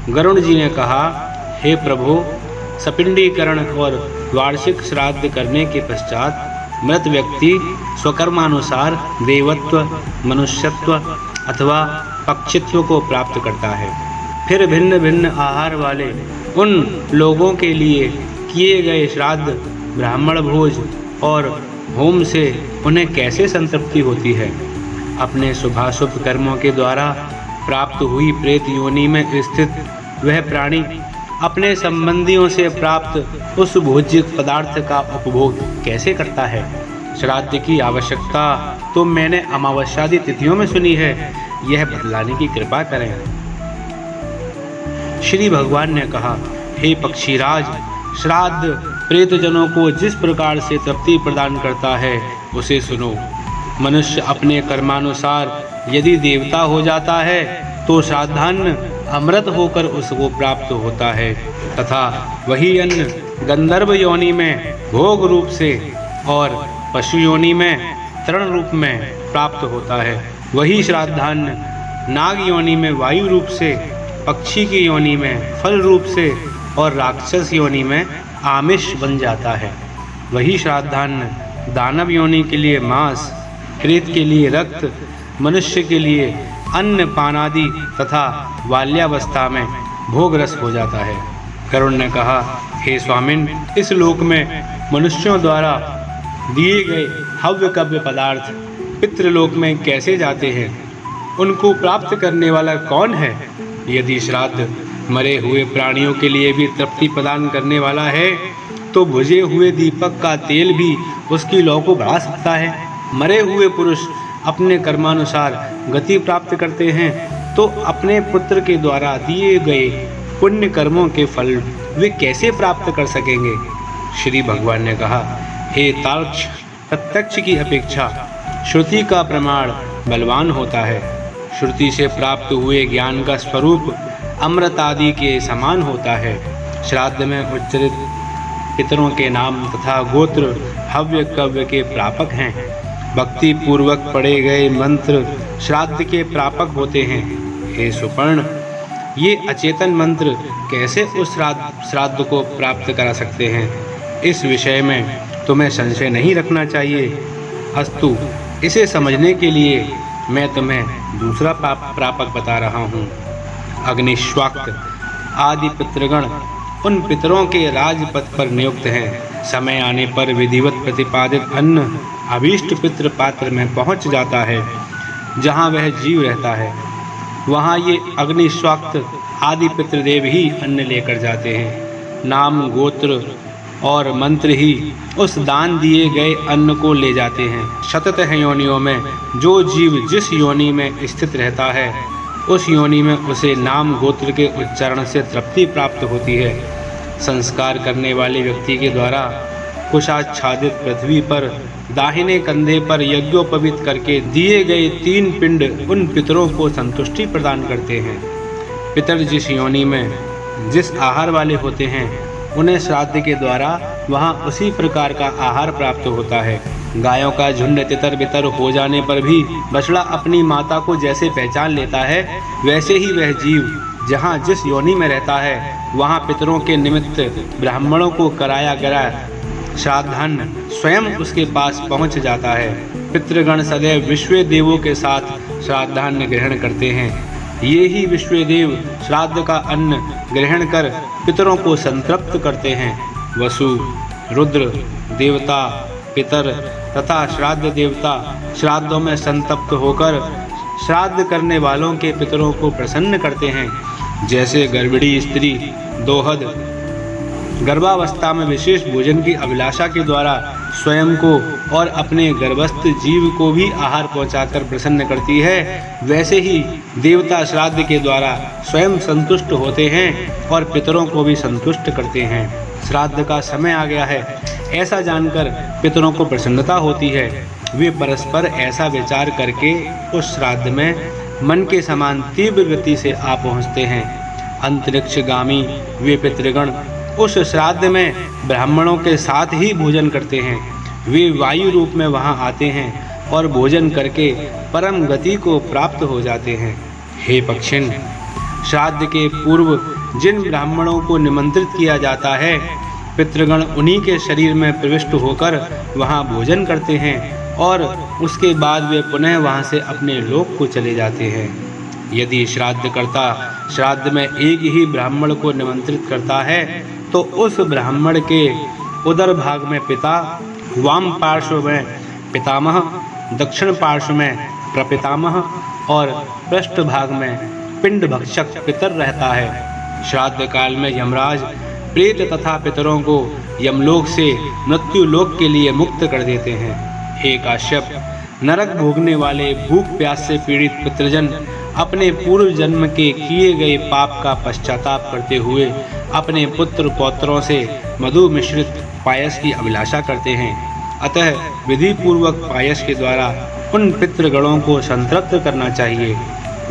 गरुड़ जी ने कहा, हे प्रभु, सपिंडीकरण और वार्षिक श्राद्ध करने के पश्चात मृत व्यक्ति स्वकर्मानुसार देवत्व, मनुष्यत्व अथवा पक्षित्व को प्राप्त करता है। फिर भिन्न भिन्न आहार वाले उन लोगों के लिए किए गए श्राद्ध, ब्राह्मण भोज और होम से उन्हें कैसे संतृप्ति होती है। अपने शुभाशुभ कर्मों के द्वारा प्राप्त हुई प्रेत योनि में स्थित वह प्राणी अपने संबंधियों से प्राप्त उस भोज्य पदार्थ का उपभोग कैसे करता है। श्राद्ध की आवश्यकता तो मैंने अमावस्यादि तिथियों में सुनी है, यह बतलाने की कृपा करें। श्री भगवान ने कहा, हे पक्षीराज, श्राद्ध प्रेतजनों को जिस प्रकार से तृप्ति प्रदान करता है उसे सुनो। मनुष्य अपने कर्मानुसार यदि देवता हो जाता है तो श्राद्धान्न अमृत होकर उसको प्राप्त होता है, तथा वही अन्न गंधर्व योनि में भोग रूप से और पशु योनि में तृण रूप में प्राप्त होता है। वही श्राद्धान्न नाग योनि में वायु रूप से, पक्षी की योनि में फल रूप से और राक्षस योनि में आमिष बन जाता है। वही श्राद्धान्न दानव योनि के लिए मांस, प्रेत के लिए रक्त, मनुष्य के लिए अन्न पानादि तथा बाल्यावस्था में भोग रस हो जाता है। गरुड़ ने कहा, हे स्वामिन, इस लोक में मनुष्यों द्वारा दिए गए हव्य कव्य पदार्थ पितृलोक में कैसे जाते हैं? उनको प्राप्त करने वाला कौन है? यदि श्राद्ध मरे हुए प्राणियों के लिए भी तृप्ति प्रदान करने वाला है तो बुझे हुए दीपक का तेल भी उसकी लौ को बढ़ा सकता है। मरे हुए पुरुष अपने कर्मानुसार गति प्राप्त करते हैं तो अपने पुत्र के द्वारा दिए गए पुण्य कर्मों के फल वे कैसे प्राप्त कर सकेंगे? श्री भगवान ने कहा, हे तार्क्ष, प्रत्यक्ष की अपेक्षा श्रुति का प्रमाण बलवान होता है। श्रुति से प्राप्त हुए ज्ञान का स्वरूप अमृत आदि के समान होता है। श्राद्ध में उच्चरित पितरों के नाम तथा गोत्र हव्य कव्य के प्रापक हैं। भक्ति पूर्वक पढ़े गए मंत्र श्राद्ध के प्रापक होते हैं। हे सुपर्ण, ये अचेतन मंत्र कैसे उस श्राद्ध को प्राप्त करा सकते हैं? इस विषय में तुम्हें संशय नहीं रखना चाहिए। अस्तु, इसे समझने के लिए मैं तुम्हें दूसरा प्रापक बता रहा हूँ। अग्निश्वाक्त आदि पितृगण उन पितरों के राजपद पर नियुक्त हैं। समय आने पर विधिवत प्रतिपादित अन्न अभीष्ट पितृ पात्र में पहुँच जाता है। जहाँ वह जीव रहता है वहाँ ये अग्निश्वाक्त आदि पितृदेव ही अन्न लेकर जाते हैं। नाम, गोत्र और मंत्र ही उस दान दिए गए अन्न को ले जाते हैं। शततः योनियों में जो जीव जिस योनि में स्थित रहता है उस योनि में उसे नाम गोत्र के उच्चारण से तृप्ति प्राप्त होती है। संस्कार करने वाले व्यक्ति के द्वारा कुशाच्छादित पृथ्वी पर दाहिने कंधे पर यज्ञोपवीत करके दिए गए 3 पिंड उन पितरों को संतुष्टि प्रदान करते हैं। पितर जिस योनि में जिस आहार वाले होते हैं उन्हें श्राद्ध के द्वारा वहाँ उसी प्रकार का आहार प्राप्त होता है। गायों का झुंड तितर बितर हो जाने पर भी बछड़ा अपनी माता को जैसे पहचान लेता है, वैसे ही वह जीव जहाँ जिस योनि में रहता है वहाँ पितरों के निमित्त ब्राह्मणों को कराया गया श्राद्धान्न स्वयं उसके पास पहुँच जाता है। पितृगण सदैव विश्व देवों के साथ श्राद्धान्न ग्रहण करते हैं। ये ही विश्व देव श्राद्ध का अन्न ग्रहण कर पितरों को संतृप्त करते हैं। वसु, रुद्र देवता, पितर तथा श्राद्ध देवता श्राद्धों में संतप्त होकर श्राद्ध करने वालों के पितरों को प्रसन्न करते हैं। जैसे गर्भिणी स्त्री दोहद गर्भावस्था में विशेष भोजन की अभिलाषा के द्वारा स्वयं को और अपने गर्भस्थ जीव को भी आहार पहुंचाकर प्रसन्न करती है, वैसे ही देवता श्राद्ध के द्वारा स्वयं संतुष्ट होते हैं और पितरों को भी संतुष्ट करते हैं। श्राद्ध का समय आ गया है ऐसा जानकर पितरों को प्रसन्नता होती है। वे परस्पर ऐसा विचार करके उस श्राद्ध में मन के समान तीव्र गति से आ पहुँचते हैं। अंतरिक्षगामी वे पितृगण उस श्राद्ध में ब्राह्मणों के साथ ही भोजन करते हैं। वे वायु रूप में वहां आते हैं और भोजन करके परम गति को प्राप्त हो जाते हैं। हे पक्षिण, श्राद्ध के पूर्व जिन ब्राह्मणों को निमंत्रित किया जाता है, पितृगण उन्हीं के शरीर में प्रविष्ट होकर वहाँ भोजन करते हैं और उसके बाद वे पुनः वहाँ से अपने लोक को चले जाते हैं। यदि श्राद्धकर्ता श्राद्ध में एक ही ब्राह्मण को निमंत्रित करता है तो उस ब्राह्मण के उदर भाग में पिता, वाम पार्श्व में पितामह, दक्षिण पार्श्व में प्रपितामह और पृष्ठ भाग में पिंड भक्षक पितर रहता है। श्राद्ध काल में यमराज प्रेत तथा पितरों को यमलोक से मृत्यु लोक के लिए मुक्त कर देते हैं। हे काश्यप, नरक भोगने वाले भूख प्यास से पीड़ित पितृजन अपने पूर्व जन्म के किए गए पाप का पश्चाताप करते हुए अपने पुत्र पौत्रों से मधु मिश्रित पायस की अभिलाषा करते हैं। अतः विधि पूर्वक पायस के द्वारा उन पितृगणों को संतृप्त करना चाहिए।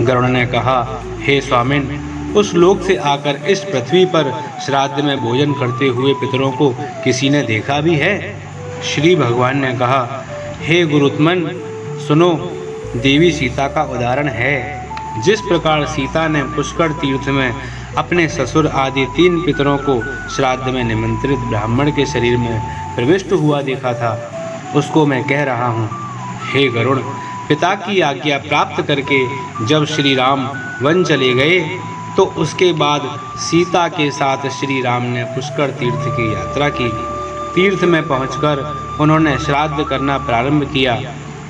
गरुड़ ने कहा, हे स्वामिन, उस लोक से आकर इस पृथ्वी पर श्राद्ध में भोजन करते हुए पितरों को किसी ने देखा भी है? श्री भगवान ने कहा, हे गुरुत्मन, सुनो, देवी सीता का उदाहरण है। जिस प्रकार सीता ने पुष्कर तीर्थ में अपने ससुर आदि 3 पितरों को श्राद्ध में निमंत्रित ब्राह्मण के शरीर में प्रविष्ट हुआ देखा था, उसको मैं कह रहा हूँ। हे गरुड़, पिता की आज्ञा प्राप्त करके जब श्री राम वन चले गए तो उसके बाद सीता के साथ श्री राम ने पुष्कर तीर्थ की यात्रा की। तीर्थ में पहुंचकर उन्होंने श्राद्ध करना प्रारंभ किया।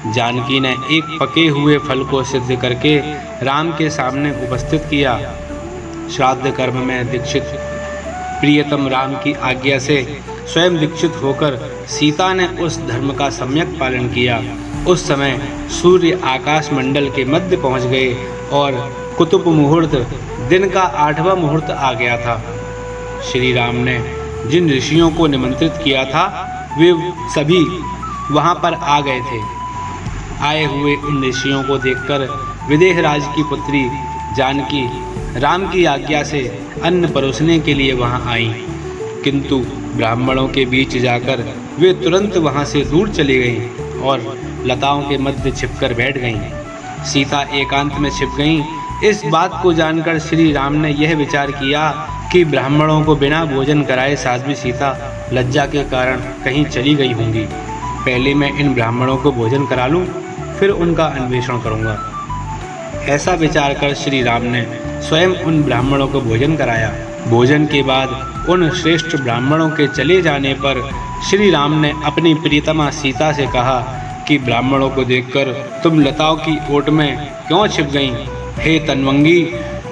जानकी ने एक पके हुए फल को सिद्ध करके राम के सामने उपस्थित किया। श्राद्ध कर्म में दीक्षित प्रियतम राम की आज्ञा से स्वयं दीक्षित होकर सीता ने उस धर्म का सम्यक पालन किया। उस समय सूर्य आकाश मंडल के मध्य पहुंच गए और कुतुब मुहूर्त दिन का 8वां मुहूर्त आ गया था। श्री राम ने जिन ऋषियों को निमंत्रित किया था वे सभी वहां पर आ गए थे। आए हुए उन ऋषियों को देखकर विदेहराज की पुत्री जानकी राम की आज्ञा से अन्न परोसने के लिए वहां आई, किंतु ब्राह्मणों के बीच जाकर वे तुरंत वहां से दूर चली गईं और लताओं के मध्य छिपकर बैठ गईं। सीता एकांत में छिप गईं। इस बात को जानकर श्री राम ने यह विचार किया कि ब्राह्मणों को बिना भोजन कराए साध्वी सीता लज्जा के कारण कहीं चली गई होंगी। पहले मैं इन ब्राह्मणों को भोजन करा लूं, फिर उनका अन्वेषण करूंगा। ऐसा विचार कर श्री राम ने स्वयं उन ब्राह्मणों को भोजन कराया। भोजन के बाद उन श्रेष्ठ ब्राह्मणों के चले जाने पर श्री राम ने अपनी प्रियतमा सीता से कहा कि ब्राह्मणों को देखकर तुम लताओं की ओट में क्यों छिप गईं? हे तन्वंगी,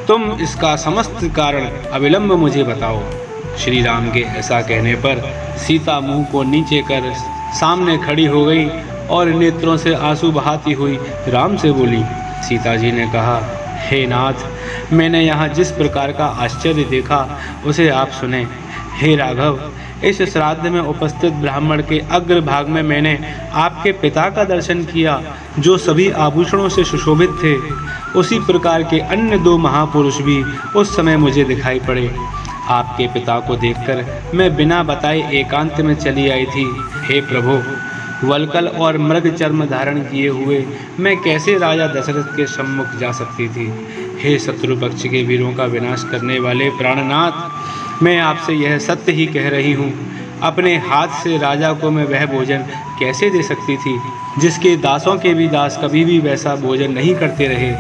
तुम इसका समस्त कारण अविलंब मुझे बताओ। श्री राम के ऐसा कहने पर सीता मुंह को नीचे कर सामने खड़ी हो गई और नेत्रों से आंसू बहाती हुई राम से बोली। सीता जी ने कहा, हे नाथ, मैंने यहाँ जिस प्रकार का आश्चर्य देखा उसे आप सुने। हे राघव, इस श्राद्ध में उपस्थित ब्राह्मण के अग्रभाग में मैंने आपके पिता का दर्शन किया जो सभी आभूषणों से सुशोभित थे। उसी प्रकार के अन्य 2 महापुरुष भी उस समय मुझे दिखाई पड़े। आपके पिता को देखकर मैं बिना बताए एकांत में चली आई थी। हे प्रभु, वल्कल और मृग चर्म धारण किए हुए मैं कैसे राजा दशरथ के सम्मुख जा सकती थी? हे शत्रु पक्ष के वीरों का विनाश करने वाले प्राणनाथ, मैं आपसे यह सत्य ही कह रही हूँ। अपने हाथ से राजा को मैं वह भोजन कैसे दे सकती थी जिसके दासों के भी दास कभी भी वैसा भोजन नहीं करते रहे?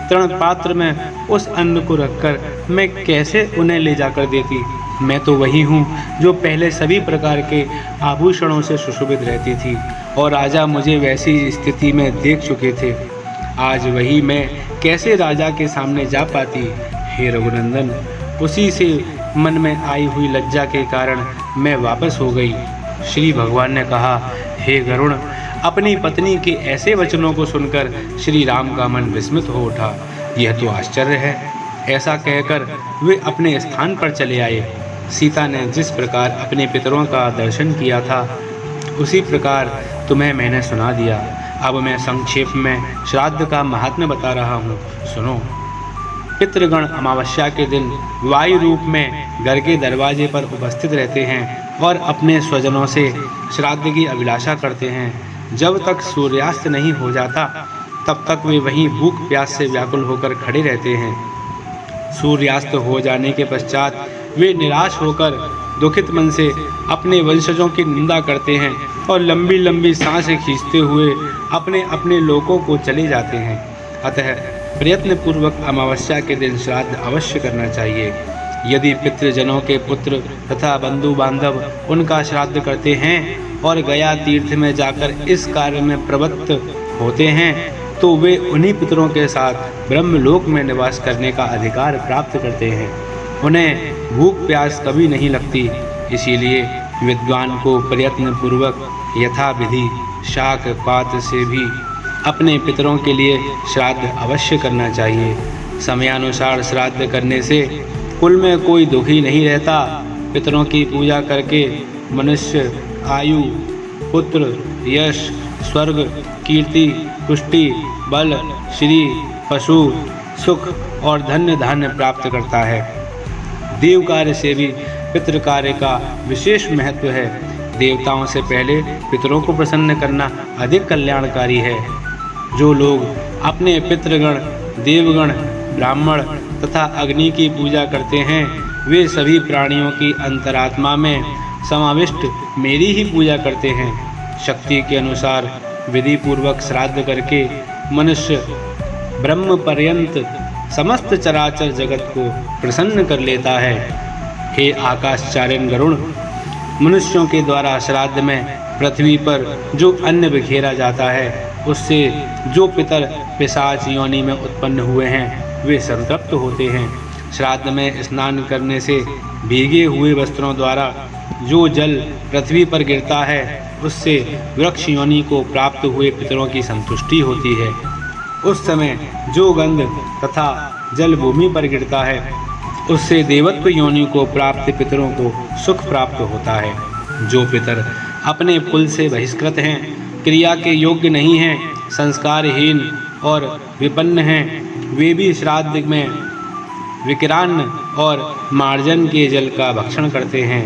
तृण पात्र में उस अन्न को रखकर मैं कैसे उन्हें ले जाकर देती? मैं तो वही हूँ जो पहले सभी प्रकार के आभूषणों से सुशोभित रहती थी और राजा मुझे वैसी स्थिति में देख चुके थे। आज वही मैं कैसे राजा के सामने जा पाती? हे रघुनंदन, उसी से मन में आई हुई लज्जा के कारण मैं वापस हो गई। श्री भगवान ने कहा, हे गरुड़, अपनी पत्नी के ऐसे वचनों को सुनकर श्री राम का मन विस्मित हो उठा। यह तो आश्चर्य है। ऐसा कहकर वे अपने स्थान पर चले आए। सीता ने जिस प्रकार अपने पितरों का दर्शन किया था उसी प्रकार तुम्हें मैंने सुना दिया। अब मैं संक्षेप में श्राद्ध का महात्म्य बता रहा हूँ, सुनो। पितृगण अमावस्या के दिन वायु रूप में घर के दरवाजे पर उपस्थित रहते हैं और अपने स्वजनों से श्राद्ध की अभिलाषा करते हैं। जब तक सूर्यास्त नहीं हो जाता तब तक वे वहीं भूख प्यास से व्याकुल होकर खड़े रहते हैं। सूर्यास्त हो जाने के पश्चात वे निराश होकर दुखित मन से अपने वंशजों की निंदा करते हैं और लंबी लंबी सांसें खींचते हुए अपने अपने लोकों को चले जाते हैं। अतः प्रयत्नपूर्वक अमावस्या के दिन श्राद्ध अवश्य करना चाहिए। यदि पितृजनों के पुत्र तथा बंधु बांधव उनका श्राद्ध करते हैं और गया तीर्थ में जाकर इस कार्य में प्रवृत्त होते हैं तो वे उन्हीं पितरों के साथ ब्रह्मलोक में निवास करने का अधिकार प्राप्त करते हैं। उन्हें भूख प्यास कभी नहीं लगती। इसीलिए विद्वान को प्रयत्नपूर्वक यथाविधि शाक पात से भी अपने पितरों के लिए श्राद्ध अवश्य करना चाहिए। समयानुसार श्राद्ध करने से कुल में कोई दुखी नहीं रहता। पितरों की पूजा करके मनुष्य आयु, पुत्र, यश, स्वर्ग, कीर्ति, पुष्टि, बल, श्री, पशु, सुख और धन्य धान्य प्राप्त करता है। देव कार्य से भी पितृ कार्य का विशेष महत्व है। देवताओं से पहले पितरों को प्रसन्न करना अधिक कल्याणकारी है। जो लोग अपने पितृगण, देवगण, ब्राह्मण तथा अग्नि की पूजा करते हैं वे सभी प्राणियों की अंतरात्मा में समाविष्ट मेरी ही पूजा करते हैं। शक्ति के अनुसार विधि पूर्वक श्राद्ध करके मनुष्य ब्रह्म पर्यंत समस्त चराचर जगत को प्रसन्न कर लेता है। हे आकाशचार्यन गरुण, मनुष्यों के द्वारा श्राद्ध में पृथ्वी पर जो अन्न बिखेरा जाता है उससे जो पितर पिशाच योनि में उत्पन्न हुए हैं वे संतृप्त होते हैं। श्राद्ध में स्नान करने से भीगे हुए वस्त्रों द्वारा जो जल पृथ्वी पर गिरता है उससे वृक्ष योनि को प्राप्त हुए पितरों की संतुष्टि होती है। उस समय जो गंध तथा जल भूमि पर गिरता है उससे देवत्व योनि को प्राप्त पितरों को सुख प्राप्त होता है। जो पितर अपने कुल से बहिष्कृत हैं, क्रिया के योग्य नहीं हैं, संस्कारहीन और विपन्न हैं, वे भी श्राद्ध में विकिरान्न और मार्जन के जल का भक्षण करते हैं।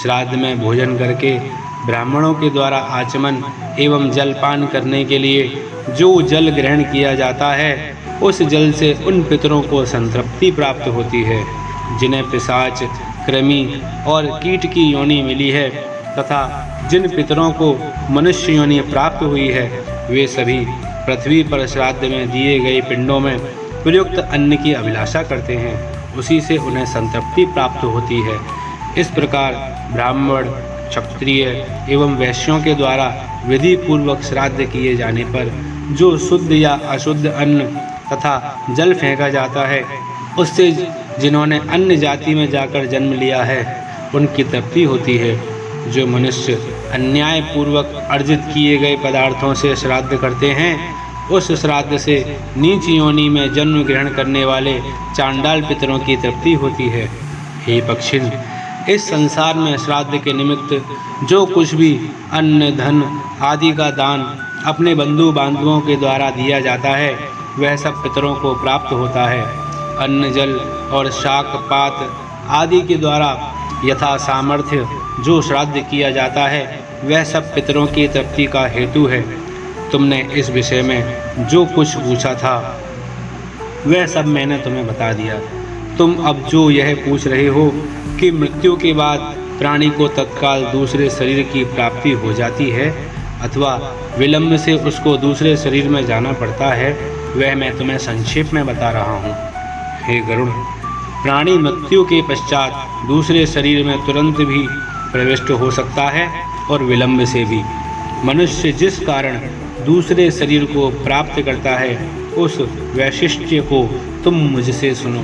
श्राद्ध में भोजन करके ब्राह्मणों के द्वारा आचमन एवं जलपान करने के लिए जो जल ग्रहण किया जाता है उस जल से उन पितरों को संतृप्ति प्राप्त होती है। जिन्हें पिशाच, कृमि और कीट की योनि मिली है तथा जिन पितरों को मनुष्य योनि प्राप्त हुई है वे सभी पृथ्वी पर श्राद्ध में दिए गए पिंडों में प्रयुक्त अन्न की अभिलाषा करते हैं, उसी से उन्हें संतृप्ति प्राप्त होती है। इस प्रकार ब्राह्मण, क्षत्रिय एवं वैश्यों के द्वारा विधि पूर्वक श्राद्ध किए जाने पर जो शुद्ध या अशुद्ध अन्न तथा जल फेंका जाता है उससे जिन्होंने अन्य जाति में जाकर जन्म लिया है उनकी तृप्ति होती है। जो मनुष्य अन्याय पूर्वक अर्जित किए गए पदार्थों से श्राद्ध करते हैं उस श्राद्ध से नीच योनि में जन्म ग्रहण करने वाले चांडाल पितरों की तृप्ति होती है। हे पक्षिण, इस संसार में श्राद्ध के निमित्त जो कुछ भी अन्न, धन आदि का दान अपने बंधु बांधवों के द्वारा दिया जाता है वह सब पितरों को प्राप्त होता है। अन्न, जल और शाक पात आदि के द्वारा यथा सामर्थ्य जो श्राद्ध किया जाता है वह सब पितरों की तृप्ति का हेतु है। तुमने इस विषय में जो कुछ पूछा था वह सब मैंने तुम्हें बता दिया। तुम अब जो यह पूछ रहे हो कि मृत्यु के बाद प्राणी को तत्काल दूसरे शरीर की प्राप्ति हो जाती है अथवा विलंब से उसको दूसरे शरीर में जाना पड़ता है, वह मैं तुम्हें संक्षेप में बता रहा हूँ। हे गरुड़, प्राणी मृत्यु के पश्चात दूसरे शरीर में तुरंत भी प्रविष्ट हो सकता है और विलंब से भी। मनुष्य जिस कारण दूसरे शरीर को प्राप्त करता है उस वैशिष्ट्य को तुम मुझसे सुनो।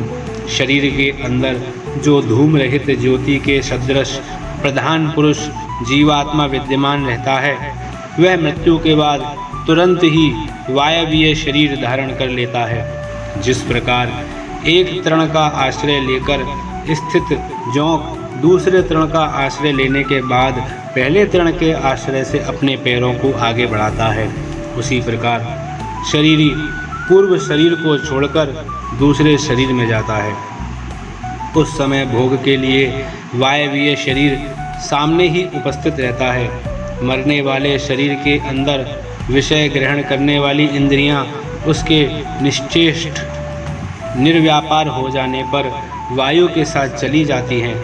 शरीर के अंदर जो धूम रहित ज्योति के सदृश प्रधान पुरुष जीवात्मा विद्यमान रहता है वह मृत्यु के बाद तुरंत ही वायवीय शरीर धारण कर लेता है। जिस प्रकार एक तृण का आश्रय लेकर स्थित जोंक दूसरे तृण का आश्रय लेने के बाद पहले तृण के आश्रय से अपने पैरों को आगे बढ़ाता है, उसी प्रकार शरीरी पूर्व शरीर को छोड़कर दूसरे शरीर में जाता है। उस समय भोग के लिए वायवीय शरीर सामने ही उपस्थित रहता है। मरने वाले शरीर के अंदर विषय ग्रहण करने वाली इंद्रियां उसके निश्चेष्ट निर्व्यापार हो जाने पर वायु के साथ चली जाती हैं।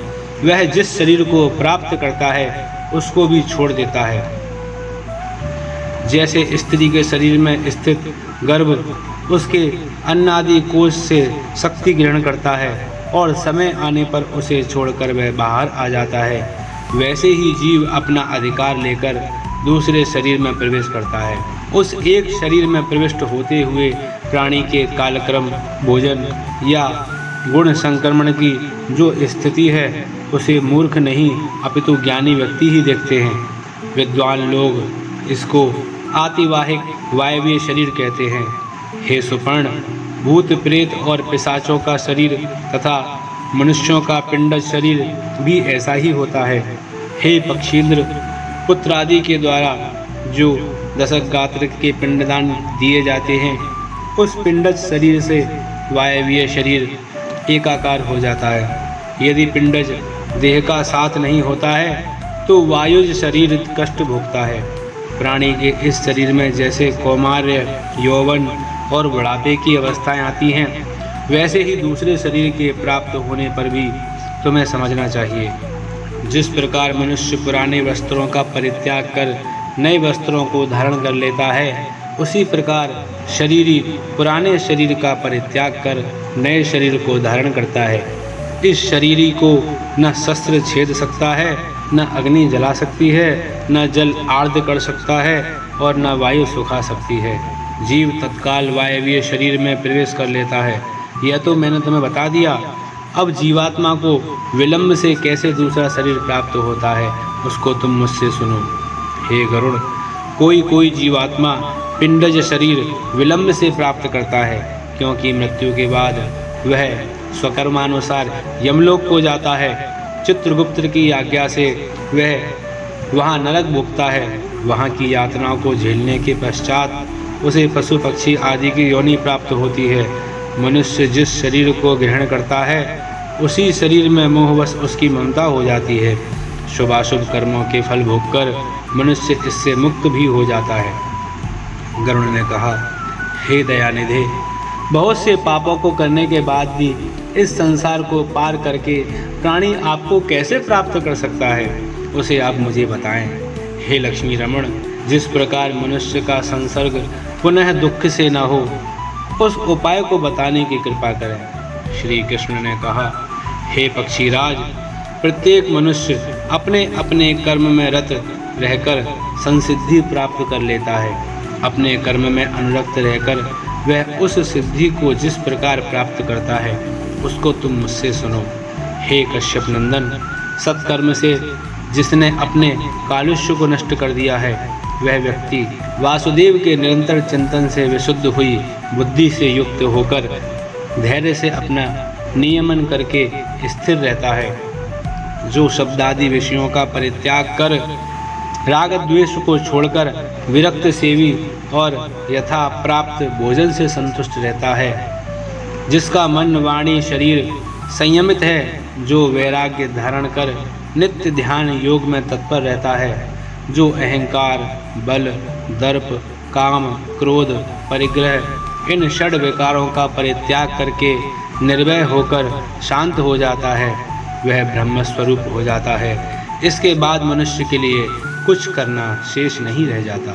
वह जिस शरीर को प्राप्त करता है उसको भी छोड़ देता है। जैसे स्त्री के शरीर में स्थित गर्भ उसके अन्नादि कोश से शक्ति ग्रहण करता है और समय आने पर उसे छोड़कर वह बाहर आ जाता है, वैसे ही जीव अपना अधिकार लेकर दूसरे शरीर में प्रवेश करता है। उस एक शरीर में प्रविष्ट होते हुए प्राणी के कालक्रम, भोजन या गुण संक्रमण की जो स्थिति है उसे मूर्ख नहीं अपितु ज्ञानी व्यक्ति ही देखते हैं। विद्वान लोग इसको आतिवाहिक वायवीय शरीर कहते हैं। हे सुपर्ण, भूत प्रेत और पिशाचों का शरीर तथा मनुष्यों का पिंडज शरीर भी ऐसा ही होता है। हे पक्षींद्र, पुत्र आदि के द्वारा जो दशक गात्र के पिंडदान दिए जाते हैं उस पिंडज शरीर से वायवीय शरीर एकाकार हो जाता है। यदि पिंडज देह का साथ नहीं होता है तो वायुज शरीर कष्ट भोगता है। प्राणी के इस शरीर में जैसे कौमार्य, यौवन और बुढ़ापे की अवस्थाएं आती हैं, वैसे ही दूसरे शरीर के प्राप्त होने पर भी तुम्हें समझना चाहिए। जिस प्रकार मनुष्य पुराने वस्त्रों का परित्याग कर नए वस्त्रों को धारण कर लेता है, उसी प्रकार शरीरी पुराने शरीर का परित्याग कर नए शरीर को धारण करता है। इस शरीरी को न शस्त्र छेद सकता है, न अग्नि जला सकती है, न जल आर्द्र कर सकता है और न वायु सुखा सकती है। जीव तत्काल वायवीय शरीर में प्रवेश कर लेता है। यह तो मैंने तुम्हें बता दिया। अब जीवात्मा को विलंब से कैसे दूसरा शरीर प्राप्त होता है उसको तुम मुझसे सुनो। हे गरुड़, कोई जीवात्मा पिंडज शरीर विलंब से प्राप्त करता है, क्योंकि मृत्यु के बाद वह स्वकर्मानुसार यमलोक को जाता है। चित्रगुप्त की आज्ञा से वह वहाँ नरक भोगता है। वहाँ की यातनाओं को झेलने के पश्चात उसे पशु पक्षी आदि की योनि प्राप्त होती है। मनुष्य जिस शरीर को ग्रहण करता है उसी शरीर में मोहवश उसकी ममता हो जाती है। शुभाशुभ कर्मों के फल भोगकर मनुष्य इससे मुक्त भी हो जाता है। गरुड़ ने कहा, हे दयानिधे, बहुत से पापों को करने के बाद भी इस संसार को पार करके प्राणी आपको कैसे प्राप्त कर सकता है, उसे आप मुझे बताएं। हे लक्ष्मी रमण, जिस प्रकार मनुष्य का संसर्ग पुनः दुख से न हो, उस उपाय को बताने की कृपा करें। श्री कृष्ण ने कहा, हे पक्षीराज, प्रत्येक मनुष्य अपने अपने कर्म में रत रहकर संसिद्धि प्राप्त कर लेता है। अपने कर्म में अनुरक्त रहकर वह उस सिद्धि को जिस प्रकार प्राप्त करता है उसको तुम मुझसे सुनो। हे कश्यप नंदन, सत्कर्म से जिसने अपने कालुष्य को नष्ट कर दिया है, वह व्यक्ति वासुदेव के निरंतर चिंतन से विशुद्ध हुई बुद्धि से युक्त होकर धैर्य से अपना नियमन करके स्थिर रहता है। जो शब्दादि विषयों का परित्याग कर राग द्वेष को छोड़कर विरक्त सेवी और यथा प्राप्त भोजन से संतुष्ट रहता है, जिसका मन वाणी शरीर संयमित है, जो वैराग्य धारण कर नित्य ध्यान योग में तत्पर रहता है, जो अहंकार, बल, दर्प, काम, क्रोध, परिग्रह इन षड विकारों का परित्याग करके निर्भय होकर शांत हो जाता है, वह ब्रह्मस्वरूप हो जाता है। इसके बाद मनुष्य के लिए कुछ करना शेष नहीं रह जाता।